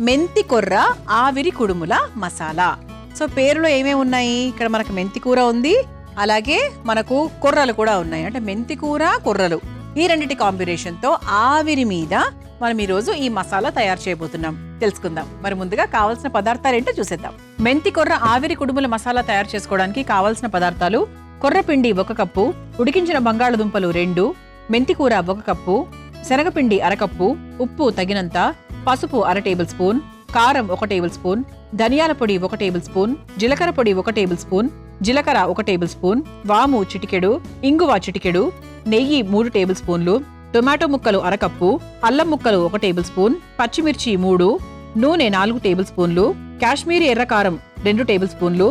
మెంతి కొర్ర ఆవిరి కుడుముల మసాలా. సో పేరులో ఏమేమి ఉన్నాయి? ఇక్కడ మనకు మెంతి కూర ఉంది, అలాగే మనకు కొర్రలు కూడా ఉన్నాయి. అంటే మెంతి కూర, కొర్రలు ఈ రెండింటి కాంబినేషన్ తో ఆవిరి మీద మనం ఈ రోజు ఈ మసాలా తయారు చేయబోతున్నాం. తెలుసుకుందాం. మరి ముందుగా కావాల్సిన పదార్థాలు ఏంటో చూసేద్దాం. మెంతి కొర్ర ఆవిరి కుడుముల మసాలా తయారు చేసుకోవడానికి కావాల్సిన పదార్థాలు: కొర్రపిండి 1 కప్పు, ఉడికించిన బంగాళదుంపలు 2, మెంతి కూర 1 కప్పు, శనగపిండి 1/2 కప్పు, ఉప్పు తగినంత, పసుపు 1/2 టేబుల్ స్పూన్, కారం 1 టేబుల్ స్పూన్, ధనియాల పొడి 1 టేబుల్ స్పూన్, జీలకర్ర పొడి 1 టేబుల్ స్పూన్, జీలకర్ర 1 టేబుల్ స్పూన్, వాము చిటికెడు, ఇంగువ చిటికెడు, నెయ్యి 3 టేబుల్ స్పూన్లు, టొమాటో ముక్కలు 1/2 కప్పు, అల్లం ముక్కలు 1 టేబుల్ స్పూన్, పచ్చిమిర్చి 3, నూనె 4 టేబుల్ స్పూన్లు, కాశ్మీరీ ఎర్రకారం 2 టేబుల్ స్పూన్లు,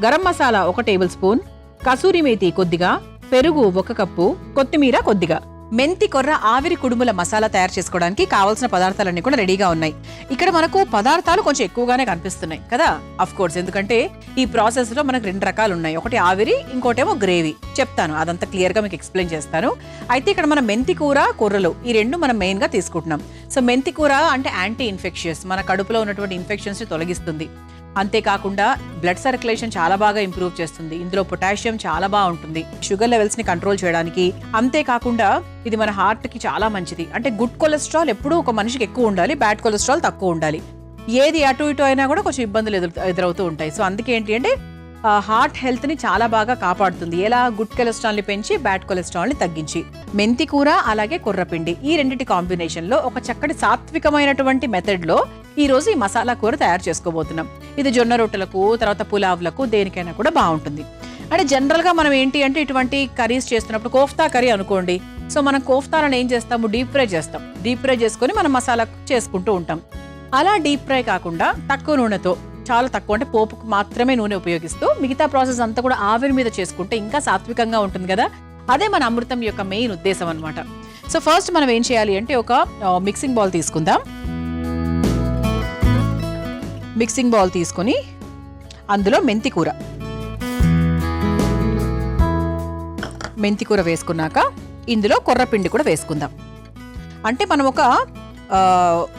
గరం మసాలా 1 టేబుల్ స్పూన్, కసూరి మేతి కొద్దిగా, పెరుగు 1 కప్పు, కొత్తిమీర కొద్దిగా. మెంతి కొర్ర ఆవిరి కుడుముల మసాలా తయారు చేసుకోవడానికి కావాల్సిన పదార్థాలన్నీ కూడా రెడీగా ఉన్నాయి. ఇక్కడ మనకు పదార్థాలు కొంచెం ఎక్కువగానే కనిపిస్తున్నాయి కదా, అఫ్ కోర్స్, ఎందుకంటే ఈ ప్రాసెస్ లో మనకు 2 రకాలు ఉన్నాయి. ఒకటి ఆవిరి, ఇంకోటేమో గ్రేవీ. చెప్తాను, అదంతా క్లియర్ గా మీకు ఎక్స్ప్లెయిన్ చేస్తాను. అయితే ఇక్కడ మన మెంతి కూర, కొర్రలు ఈ రెండు మనం మెయిన్ గా తీసుకుంటున్నాం. సో మెంతి కూర అంటే యాంటీ ఇన్ఫెక్షియస్, మన కడుపులో ఉన్నటువంటి ఇన్ఫెక్షన్స్ ని తొలగిస్తుంది. అంతేకాకుండా బ్లడ్ సర్క్యులేషన్ చాలా బాగా ఇంప్రూవ్ చేస్తుంది. ఇందులో పొటాషియం చాలా బాగుంటుంది షుగర్ లెవెల్స్ ని కంట్రోల్ చేయడానికి. అంతేకాకుండా ఇది మన హార్ట్ కి చాలా మంచిది. అంటే గుడ్ కొలెస్ట్రాల్ ఎప్పుడూ ఒక మనిషికి ఎక్కువ ఉండాలి, బ్యాడ్ కొలెస్ట్రాల్ తక్కువ ఉండాలి. ఏది అటు ఇటు అయినా కూడా కొంచెం ఇబ్బందులు ఎదురవుతూ ఉంటాయి. సో అందుకే ఏంటి అంటే హార్ట్ హెల్త్ ని చాలా బాగా కాపాడుతుంది. ఎలా? గుడ్ కొలెస్ట్రాల్ ని పెంచి బ్యాడ్ కొలెస్ట్రాల్ ని తగ్గించి. మెంతి కూర అలాగే కొర్రపిండి ఈ రెండింటి కాంబినేషన్ లో ఒక చక్కటి సాత్వికమైనటువంటి మెథడ్ లో ఈ రోజు ఈ మసాలా కూర తయారు చేసుకోబోతున్నాం. ఇది జొన్న రొట్టెలకు, తర్వాత పులావ్లకు, దేనికైనా కూడా బాగుంటుంది. అంటే జనరల్ గా మనం ఏంటి అంటే ఇటువంటి కర్రీస్ చేస్తున్నప్పుడు, కోఫ్తా కర్రీ అనుకోండి, సో మనం కోఫ్తాలను ఏం చేస్తాము? డీప్ ఫ్రై చేస్తాం. డీప్ ఫ్రై చేసుకుని మనం మసాలా చేసుకుంటూ ఉంటాం. అలా డీప్ ఫ్రై కాకుండా తక్కువ నూనెతో, చాలా తక్కువ, అంటే పోపుకు మాత్రమే నూనె ఉపయోగిస్తూ మిగతా ప్రాసెస్ అంతా కూడా ఆవిరి మీద చేసుకుంటే ఇంకా సాత్వికంగా ఉంటుంది కదా. అదే మన అమృతం యొక్క మెయిన్ ఉద్దేశం అన్నమాట. సో ఫస్ట్ మనం ఏం చేయాలి అంటే ఒక మిక్సింగ్ బౌల్ తీసుకుందాం. మిక్సింగ్ బౌల్ తీసుకొని అందులో మెంతి కూర వేసుకున్నాక ఇందులో కొర్రపిండి కూడా వేసుకుందాం. అంటే మనం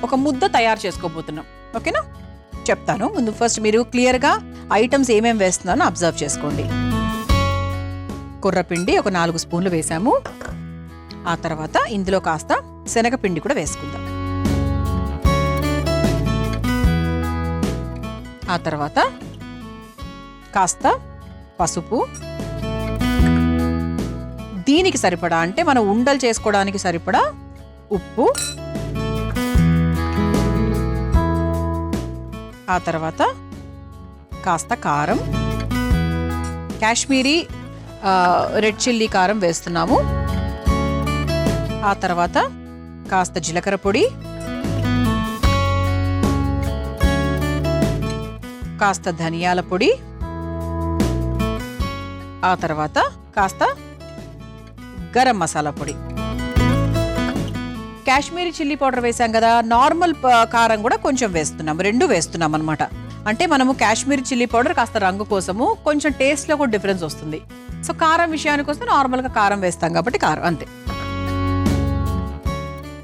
ఒక ముద్ద తయారు చేసుకోబోతున్నాం. ఓకేనా? చెప్తాను. ముందు ఫస్ట్ మీరు క్లియర్గా ఐటమ్స్ ఏమేమి వేస్తున్నానో అబ్జర్వ్ చేసుకోండి. కొర్రపిండి ఒక 4 స్పూన్లు వేసాము. ఆ తర్వాత ఇందులో కాస్త శనగపిండి కూడా వేసుకుందాం. ఆ తర్వాత కాస్త పసుపు, దీనికి సరిపడా అంటే మనం ఉండలు చేసుకోవడానికి సరిపడా ఉప్పు, ఆ తర్వాత కాస్త కారం, కాశ్మీరీ రెడ్ చిల్లీ కారం వేస్తున్నాము. ఆ తర్వాత కాస్త జీలకర్ర పొడి, కాస్త ధనియాల పొడి, ఆ తర్వాత కాస్త గరం మసాలా పొడి. కాశ్మీరీ చిల్లీ పౌడర్ వేసాం కదా, నార్మల్ కారం కూడా కొంచెం వేస్తున్నాం. 2 వేస్తున్నాం అనమాట. అంటే మనము కాశ్మీరీ చిల్లీ పౌడర్ కాస్త రంగు కోసము, కొంచెం టేస్ట్లో కూడా డిఫరెన్స్ వస్తుంది. సో కారం విషయానికి వస్తే నార్మల్గా కారం వేస్తాం కాబట్టి కారం అంతే.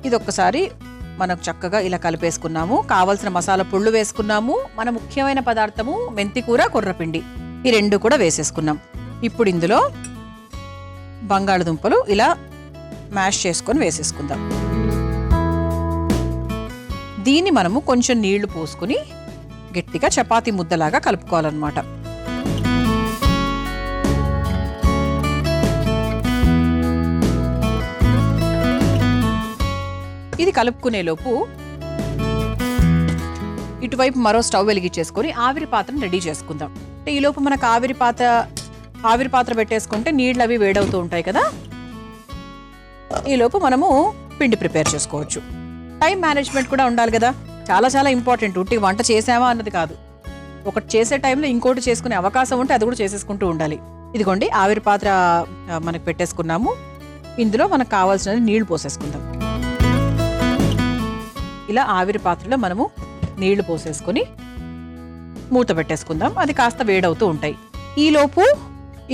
ఇది ఒక్కసారి మనకు చక్కగా ఇలా కలిపేసుకున్నాము. కావలసిన మసాలా పొళ్ళు వేసుకున్నాము. మన ముఖ్యమైన పదార్థము మెంతి కూర, కొర్రపిండి ఈ 2 కూడా వేసేసుకున్నాం. ఇప్పుడు ఇందులో బంగాళదుంపలు ఇలా మ్యాష్ చేసుకొని వేసేసుకుందాం. దీన్ని మనము కొంచెం నీళ్లు పోసుకుని గట్టిగా చపాతీ ముద్దలాగా కలుపుకోవాలన్నమాట. ఇది కలుపుకునే లోపు ఇటువైపు మరో స్టవ్ వెలిగించేసుకొని ఆవిరి పాత్రను రెడీ చేసుకుందాం. అంటే ఈ లోపు మనకు ఆవిరి పాత్ర పెట్టేసుకుంటే నీళ్ళు అవి వేడవుతూ ఉంటాయి కదా. ఈ లోపు మనము పిండి ప్రిపేర్ చేసుకోవచ్చు. టైం మేనేజ్మెంట్ కూడా ఉండాలి కదా, చాలా చాలా ఇంపార్టెంట్. ఉట్టి వంట చేసామా అన్నది కాదు, ఒకటి చేసే టైంలో ఇంకోటి చేసుకునే అవకాశం ఉంటే అది కూడా చేసేసుకుంటూ ఉండాలి. ఇదిగోండి ఆవిరి పాత్ర మనకు పెట్టేసుకున్నాము. ఇందులో మనకు కావాల్సిన నీళ్లు పోసేసుకుందాం. ఇలా ఆవిరి పాత్రలో మనము నీళ్లు పోసేసుకొని మూత పెట్టేసుకుందాం. అది కాస్త వేడవుతూ ఉంటాయి. ఈలోపు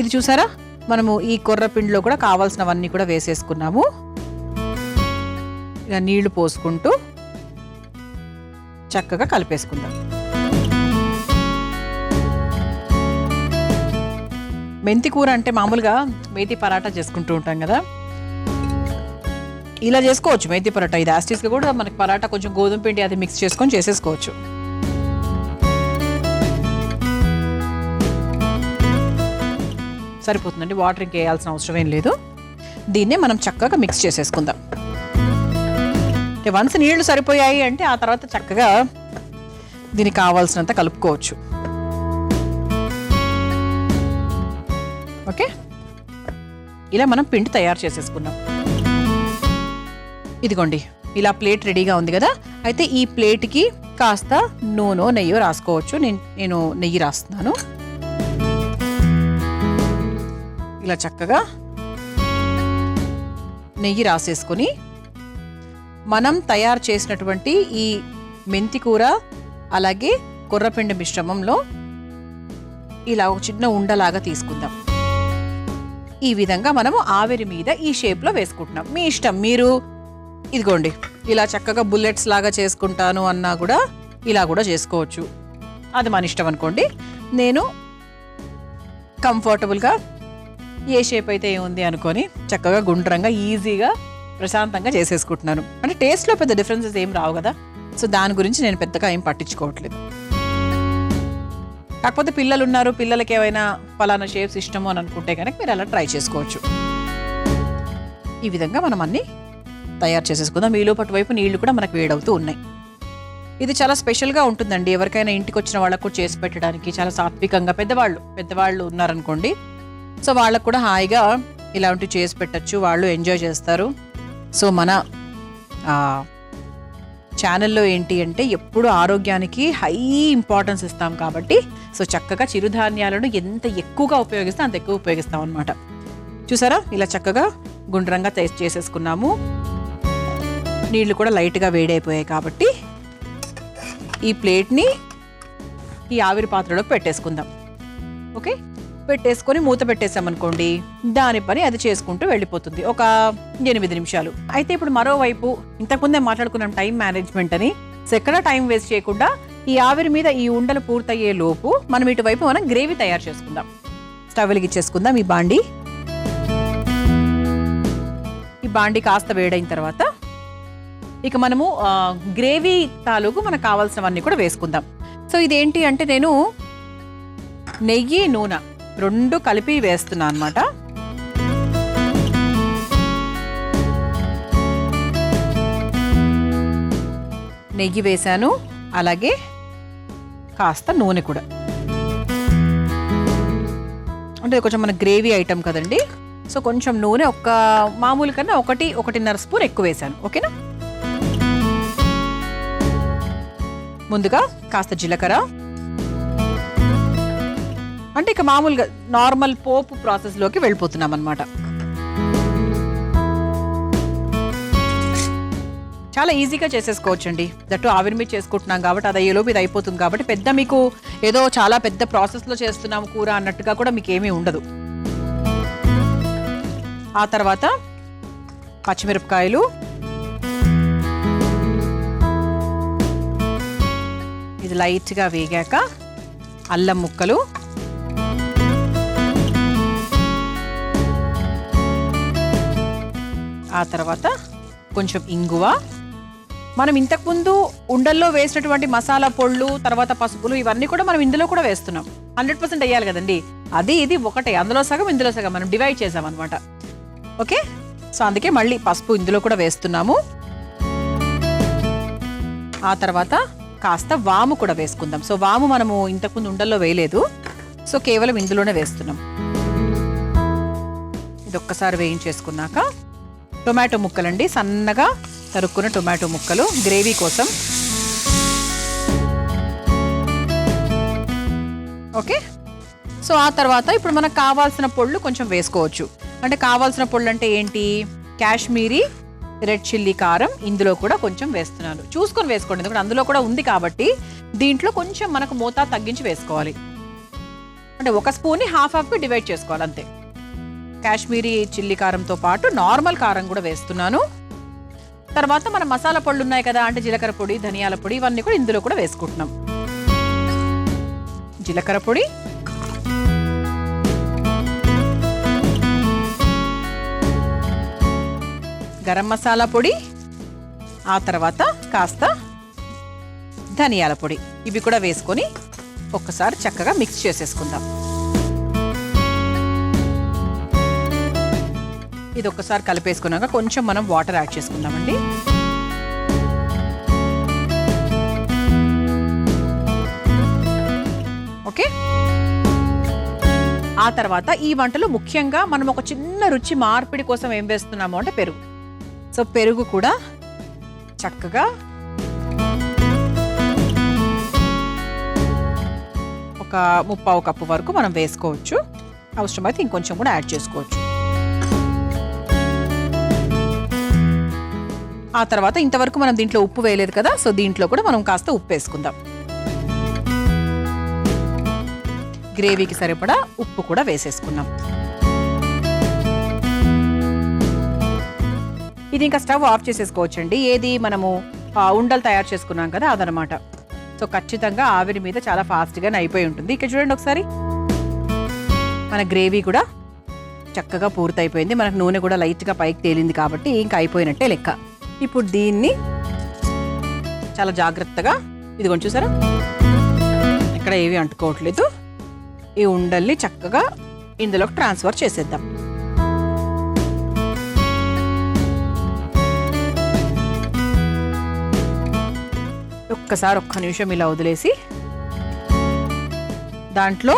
ఇది చూసారా, మనము ఈ కొర్రపిండిలో కూడా కావాల్సినవన్నీ కూడా వేసేసుకున్నాము. ఇలా నీళ్లు పోసుకుంటూ చక్కగా కలిపేసుకుందాం. మెంతి కూర అంటే మామూలుగా మేతి పరాటా చేసుకుంటూ ఉంటాం కదా, ఇలా చేసుకోవచ్చు మేతి పరాటా. ఇది యాస్టీస్గా కూడా మనకి పరాటా కొంచెం గోధుమ పిండి అది మిక్స్ చేసుకొని చేసేసుకోవచ్చు. సరిపోతుందండి, వాటర్ ఇంక వేయాల్సిన అవసరం ఏం లేదు. దీన్నే మనం చక్కగా మిక్స్ చేసేసుకుందాం. వన్స్ నీళ్లు సరిపోయాయి అంటే ఆ తర్వాత చక్కగా దీనికి కావాల్సినంత కలుపుకోవచ్చు. ఓకే, ఇలా మనం పిండి తయారు చేసేసుకున్నాం. ఇదిగోండి, ఇలా ప్లేట్ రెడీగా ఉంది కదా. అయితే ఈ ప్లేట్కి కాస్త నూనె నెయ్యో రాసుకోవచ్చు. నేను నెయ్యి రాస్తున్నాను. ఇలా చక్కగా నెయ్యి రాసేసుకొని మనం తయారు చేసినటువంటి ఈ మెంతి కూర అలాగే కొర్రపిండి మిశ్రమంలో ఇలా ఒక చిన్న ఉండలాగా తీసుకుందాం. ఈ విధంగా మనము ఆవిరి మీద ఈ షేప్లో వేసుకుంటున్నాం. మీ ఇష్టం, మీరు ఇదిగోండి ఇలా చక్కగా బుల్లెట్స్ లాగా చేసుకుంటాను అన్నా కూడా ఇలా కూడా చేసుకోవచ్చు. అది మన ఇష్టం అనుకోండి. నేను కంఫర్టబుల్గా ఏ షేప్ అయితే ఏముంది అనుకొని చక్కగా గుండ్రంగా ఈజీగా ప్రశాంతంగా చేసేసుకుంటున్నాను. అంటే టేస్ట్లో పెద్ద డిఫరెన్సెస్ ఏం రావు కదా, సో దాని గురించి నేను పెద్దగా ఏం పట్టించుకోవట్లేదు. కాకపోతే పిల్లలు ఉన్నారు, పిల్లలకి ఏమైనా ఫలానా షేప్స్ ఇష్టమో అని అనుకుంటే కనుక మీరు అలా ట్రై చేసుకోవచ్చు. ఈ విధంగా మనం అన్నీ తయారు చేసేసుకుందాం. ఈ లోపటి వైపు నీళ్లు కూడా మనకు వేడవుతూ ఉన్నాయి. ఇది చాలా స్పెషల్గా ఉంటుందండి. ఎవరికైనా ఇంటికి వచ్చిన వాళ్ళకు కూడా చేసి పెట్టడానికి చాలా సాత్వికంగా. పెద్దవాళ్ళు ఉన్నారనుకోండి, సో వాళ్ళకు కూడా హాయిగా ఇలాంటివి చేసి పెట్టచ్చు, వాళ్ళు ఎంజాయ్ చేస్తారు. సో మన ఛానల్లో ఏంటి అంటే ఎప్పుడు ఆరోగ్యానికి హై ఇంపార్టెన్స్ ఇస్తాం కాబట్టి, సో చక్కగా చిరుధాన్యాలను ఎంత ఎక్కువగా ఉపయోగిస్తే అంత ఎక్కువ ఉపయోగిస్తాం అనమాట. చూసారా, ఇలా చక్కగా గుండ్రంగా చేసేసుకున్నాము. నీళ్లు కూడా లైట్గా వేడైపోయాయి కాబట్టి ఈ ప్లేట్ని ఈ ఆవిరి పాత్రలోకి పెట్టేసుకుందాం. ఓకే, పెట్టేసుకొని మూత పెట్టేసామనుకోండి, దాని పని అది చేసుకుంటూ వెళ్ళిపోతుంది ఒక 8 నిమిషాలు. అయితే ఇప్పుడు మరోవైపు ఇంతకుముందే మాట్లాడుకున్నాం టైం మేనేజ్మెంట్ అని. సో ఎక్కడ టైం వేస్ట్ చేయకుండా ఈ ఆవిరి మీద ఈ ఉండలు పూర్తయ్యే లోపు మనం ఇటువైపు మనం గ్రేవీ తయారు చేసుకుందాం. స్టవ్ వెలిగించేసుకుందాం. ఈ బాండి కాస్త వేడైన తర్వాత ఇక మనము గ్రేవీ తాలూకు మనకు కావాల్సినవన్నీ కూడా వేసుకుందాం. సో ఇదేంటి అంటే నేను నెయ్యి నూనె రెండు కలిపి వేస్తున్నా అన్నమాట. నెయ్యి వేసాను, అలాగే కాస్త నూనె కూడా. అంటే కొంచెం మన గ్రేవీ ఐటమ్ కదండి, సో కొంచెం నూనె మామూలు కన్నా 1-1.5 స్పూన్ ఎక్కువ వేసాను. ఓకేనా. ముందుగా కాస్త జీలకర్ర, అంటే ఇక మామూలుగా నార్మల్ పోపు ప్రాసెస్లోకి వెళ్ళిపోతున్నాం అనమాట. చాలా ఈజీగా చేసేసుకోవచ్చండి. దట్టు ఆవిరి మీద చేసుకుంటున్నాం కాబట్టి అది అయ్యేలోపు ఇది అయిపోతుంది కాబట్టి పెద్ద మీకు ఏదో చాలా పెద్ద ప్రాసెస్లో చేస్తున్నాము కూర అన్నట్టుగా కూడా మీకు ఏమీ ఉండదు. ఆ తర్వాత పచ్చిమిరపకాయలు, ఇది లైట్గా వేగాక అల్లం ముక్కలు, ఆ తర్వాత కొంచెం ఇంగువ. మనం ఇంతకుముందు ఉండల్లో వేసినటువంటి మసాలా పొళ్ళు, తర్వాత పసుపులు, ఇవన్నీ కూడా మనం ఇందులో కూడా వేస్తున్నాం. 100% వేయాలి కదండి. అది ఇది ఒకటే, అందులో సగం ఇందులో సగం మనం డివైడ్ చేసాం అనమాట. ఓకే, సో అందుకే మళ్ళీ పసుపు ఇందులో కూడా వేస్తున్నాము. ఆ తర్వాత కాస్త వాము కూడా వేసుకుందాం. సో వాము మనము ఇంతకుముందు ఉండల్లో వేయలేదు, సో కేవలం ఇందులోనే వేస్తున్నాం. ఇది ఒక్కసారి వేయించేసుకున్నాక టొమాటో ముక్కలండి, సన్నగా తరుక్కున్న టొమాటో ముక్కలు గ్రేవీ కోసం. ఓకే, సో ఆ తర్వాత ఇప్పుడు మనకు కావాల్సిన పొళ్ళు కొంచెం వేసుకోవచ్చు. అంటే కావాల్సిన పొళ్ళు అంటే ఏంటి, కాశ్మీరీ రెడ్ చిల్లీ కారం ఇందులో కూడా కొంచెం వేస్తున్నాను. చూసుకొని వేసుకోండి, ఎందుకంటే అందులో కూడా ఉంది కాబట్టి దీంట్లో కొంచెం మనకు మోతా తగ్గించి వేసుకోవాలి. అంటే 1 స్పూన్ని హాఫ్కి డివైడ్ చేసుకోవాలి అంతే. కాశ్మీరీ చిల్లీ కారంతో పాటు నార్మల్ కారం కూడా వేస్తున్నాను. తర్వాత మన మసాలా పొడులు ఉన్నాయి కదా, అంటే జీలకర్ర పొడి, ధనియాల పొడి, ఇవన్నీ కూడా ఇందులో కూడా వేసుకుంటున్నాం. జీలకర్ర పొడి, గరం మసాలా పొడి, ఆ తర్వాత కాస్త ధనియాల పొడి, ఇవి కూడా వేసుకొని ఒక్కసారి చక్కగా మిక్స్ చేసేసుకుందాం. ఇది ఒక్కసారి కలిపేసుకున్నాక కొంచెం మనం వాటర్ యాడ్ చేసుకుందామండి. ఓకే, ఆ తర్వాత ఈ వంటలో ముఖ్యంగా మనం ఒక చిన్న రుచి మార్పిడి కోసం ఏం వేస్తున్నాము అంటే పెరుగు. సో పెరుగు కూడా చక్కగా ఒక 1/4 కప్పు వరకు మనం వేసుకోవచ్చు. అవసరమైతే ఇంకొంచెం కూడా యాడ్ చేసుకోవచ్చు. ఆ తర్వాత ఇంతవరకు మనం దీంట్లో ఉప్పు వేయలేదు కదా, సో దీంట్లో కూడా మనం కాస్త ఉప్పు వేసుకుందాం. గ్రేవీకి సరిపడా ఉప్పు కూడా వేసేసుకున్నాం. ఇది ఇంకా స్టవ్ ఆఫ్ చేసేసుకోవచ్చండి. ఏది మనము ఉండలు తయారు చేసుకున్నాం కదా అదనమాట. సో ఖచ్చితంగా ఆవిరి మీద చాలా ఫాస్ట్గానే అయిపోయి ఉంటుంది. ఇక్కడ చూడండి ఒకసారి, మన గ్రేవీ కూడా చక్కగా పూర్తయిపోయింది. మనకు నూనె కూడా లైట్గా పైకి తేలింది కాబట్టి ఇంకా అయిపోయినట్టే లెక్క. ఇప్పుడు దీన్ని చాలా జాగ్రత్తగా, ఇదిగోండి చూసారా ఇక్కడ ఏవి అంటుకోవట్లేదు, ఈ ఉండల్ని చక్కగా ఇందులోకి ట్రాన్స్ఫర్ చేసేద్దాం. ఒక్కసారి ఒక్క నిమిషం ఇలా వదిలేసి దాంట్లో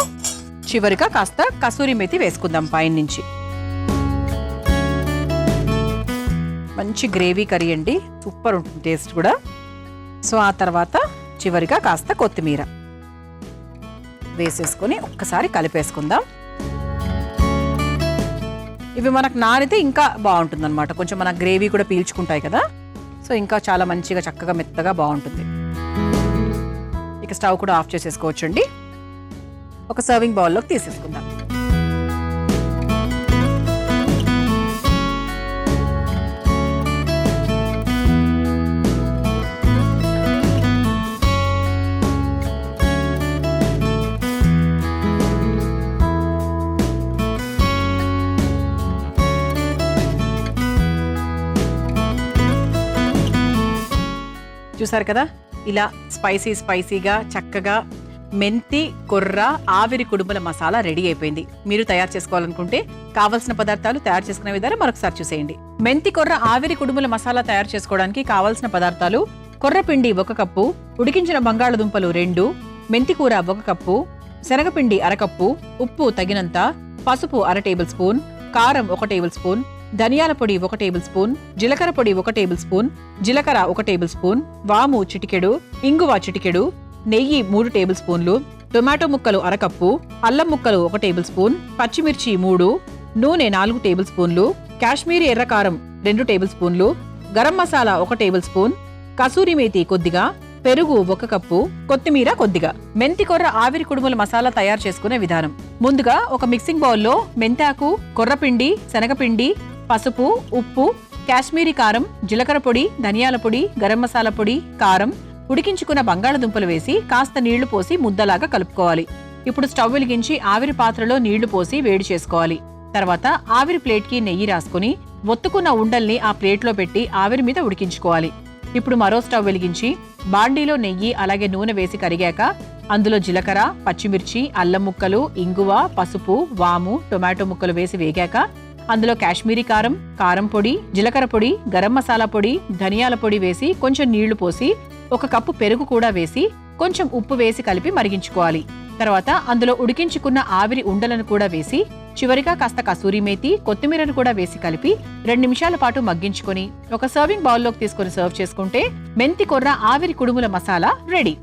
చివరిగా కాస్త కసూరి మేతి వేసుకుందాం పైన నుంచి. మంచి గ్రేవీ కర్రీ అండి, సూపర్ ఉంటుంది టేస్ట్ కూడా. సో ఆ తర్వాత చివరిగా కాస్త కొత్తిమీర వేసేసుకొని ఒక్కసారి కలిపేసుకుందాం. ఇవి మనకు నానితే ఇంకా బాగుంటుంది అనమాట, కొంచెం మన గ్రేవీ కూడా పీల్చుకుంటాయి కదా. సో ఇంకా చాలా మంచిగా చక్కగా మెత్తగా బాగుంటుంది. ఇక స్టవ్ కూడా ఆఫ్ చేసేసుకోవచ్చండి. ఒక సర్వింగ్ బౌల్లోకి తీసేసుకుందాం. చూసారు కదా, ఇలా స్పైసీగా చక్కగా మెంతి కొర్ర ఆవిరి కుడుముల మసాలా రెడీ అయిపోయింది. మీరు తయారు చేసుకోవాలనుకుంటే కావలసిన పదార్థాలు, తయారు చేసుకునే విధానం మరొకసారి చూసేయండి. మెంతి కొర్ర ఆవిరి కుడుముల మసాలా తయారు చేసుకోవడానికి కావలసిన పదార్థాలు: కొర్రపిండి 1 కప్పు, ఉడికించిన బంగాళదుంపలు 2, మెంతి కూర 1 కప్పు, శనగపిండి 1/2 కప్పు, ఉప్పు తగినంత, పసుపు 1/2 టేబుల్ స్పూన్, కారం 1 టేబుల్ స్పూన్, ధనియాల పొడి 1 టేబుల్ స్పూన్, జీలకర్ర పొడి 1 టేబుల్ స్పూన్, జీలకర్ర 1 టేబుల్ స్పూన్, వాము చిటికెడు, ఇంగువ చిటికెడు, నెయ్యి 3 టేబుల్ స్పూన్లు, టొమాటో ముక్కలు 1/2 కప్పు, అల్లం ముక్కలు 1 టేబుల్ స్పూన్, పచ్చిమిర్చి 3, నూనె 4 టేబుల్ స్పూన్లు, కాశ్మీరీ ఎర్రకారం 2 టేబుల్ స్పూన్లు, గరం మసాలా 1 టేబుల్ స్పూన్, కసూరి మేతి కొద్దిగా, పెరుగు 1 కప్పు, కొత్తిమీర కొద్దిగా. మెంతి కొర్ర ఆవిరి కుడుముల మసాలా తయారు చేసుకునే విధానం: ముందుగా ఒక మిక్సింగ్ బౌల్లో మెంతాకు, కొర్రపిండి, శనగపిండి, పసుపు, ఉప్పు, కాశ్మీరీ కారం, జీలకర్ర పొడి, ధనియాల పొడి, గరం మసాలా పొడి, కారం, ఉడికించుకున్న బంగాళదుంపలు వేసి కాస్త నీళ్లు పోసి ముద్దలాగా కలుపుకోవాలి. ఇప్పుడు స్టవ్ వెలిగించి ఆవిరి పాత్రలో నీళ్లు పోసి వేడి చేసుకోవాలి. తర్వాత ఆవిరి ప్లేట్కి నెయ్యి రాసుకుని ఒత్తుకున్న ఉండల్ని ఆ ప్లేట్లో పెట్టి ఆవిరి మీద ఉడికించుకోవాలి. ఇప్పుడు మరో స్టవ్ వెలిగించి బాండీలో నెయ్యి అలాగే నూనె వేసి కరిగాక అందులో జీలకర్ర, పచ్చిమిర్చి, అల్లం ముక్కలు, ఇంగువ, పసుపు, వాము, టొమాటో ముక్కలు వేసి వేగాక అందులో కాశ్మీరీ కారం, కారం పొడి, జీలకర్ర పొడి, గరం మసాలా పొడి, ధనియాల పొడి వేసి కొంచెం నీళ్లు పోసి 1 కప్పు పెరుగు కూడా వేసి కొంచెం ఉప్పు వేసి కలిపి మరిగించుకోవాలి. తర్వాత అందులో ఉడికించుకున్న ఆవిరి ఉండలను కూడా వేసి చివరిగా కాస్త కసూరి మేతి, కొత్తిమీరను కూడా వేసి కలిపి 2 నిమిషాల పాటు మగ్గించుకొని ఒక సర్వింగ్ బౌల్లోకి తీసుకొని సర్వ్ చేసుకుంటే మెంతి కొర్ర ఆవిరి కుడుముల మసాలా రెడీ.